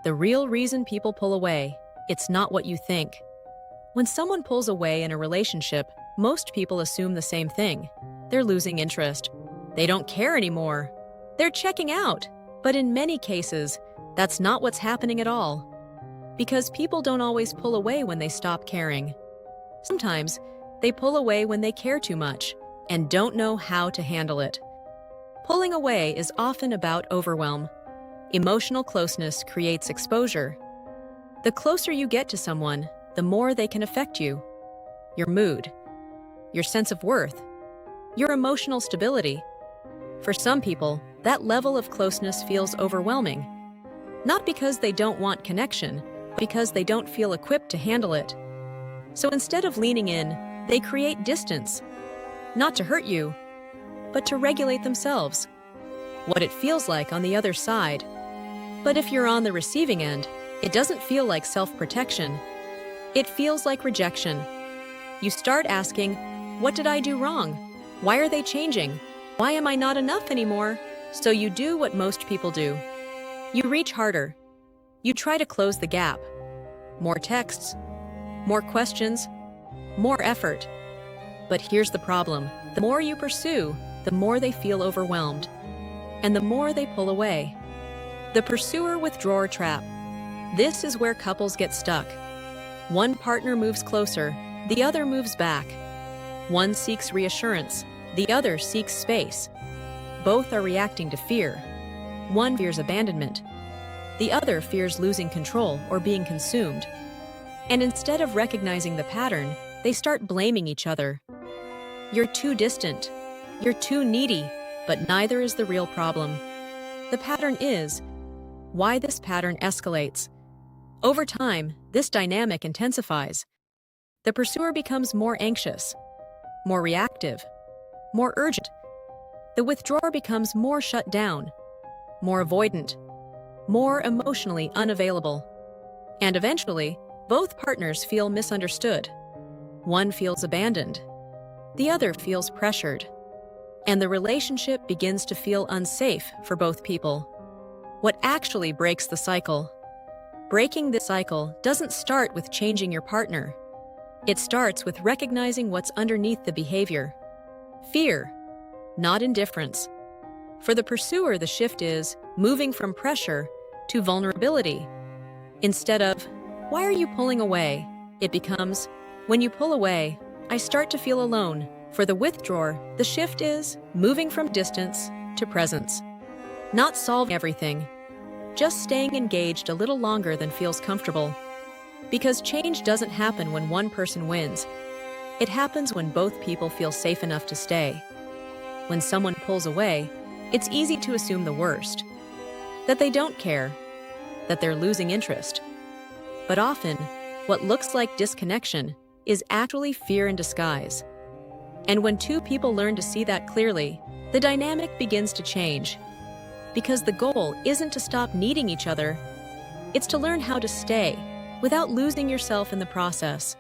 The real reason people pull away, it's not what you think. When someone pulls away in a relationship, most people assume the same thing. They're losing interest. They don't care anymore. They're checking out. But in many cases, that's not what's happening at all. Because people don't always pull away when they stop caring. Sometimes, they pull away when they care too much and don't know how to handle it. Pulling away is often about overwhelm. Emotional closeness creates exposure. The closer you get to someone, the more they can affect you. Your mood, your sense of worth, your emotional stability. For some people, that level of closeness feels overwhelming. Not because they don't want connection, but because they don't feel equipped to handle it. So instead of leaning in, they create distance. Not to hurt you, but to regulate themselves. What it feels like on the other side. But if you're on the receiving end, it doesn't feel like self-protection. It feels like rejection. You start asking, what did I do wrong? Why are they changing? Why am I not enough anymore? So you do what most people do. You reach harder. You try to close the gap. More texts, more questions, more effort. But here's the problem. The more you pursue, the more they feel overwhelmed. And the more they pull away. The pursuer-withdrawer trap. This is where couples get stuck. One partner moves closer, the other moves back. One seeks reassurance, the other seeks space. Both are reacting to fear. One fears abandonment. The other fears losing control or being consumed. And instead of recognizing the pattern, they start blaming each other. You're too distant. You're too needy, but neither is the real problem. The pattern is why this pattern escalates. Over time, this dynamic intensifies. The pursuer becomes more anxious, more reactive, more urgent. The withdrawer becomes more shut down, more avoidant, more emotionally unavailable. And eventually, both partners feel misunderstood. One feels abandoned. The other feels pressured. And the relationship begins to feel unsafe for both people. What actually breaks the cycle? Breaking this cycle doesn't start with changing your partner. It starts with recognizing what's underneath the behavior. Fear, not indifference. For the pursuer, the shift is moving from pressure to vulnerability. Instead of, why are you pulling away? It becomes, when you pull away, I start to feel alone. For the withdrawer, the shift is moving from distance to presence. Not solving everything, just staying engaged a little longer than feels comfortable. Because change doesn't happen when one person wins. It happens when both people feel safe enough to stay. When someone pulls away, it's easy to assume the worst. That they don't care, that they're losing interest. But often, what looks like disconnection is actually fear in disguise. And when two people learn to see that clearly, the dynamic begins to change. Because the goal isn't to stop needing each other, it's to learn how to stay without losing yourself in the process.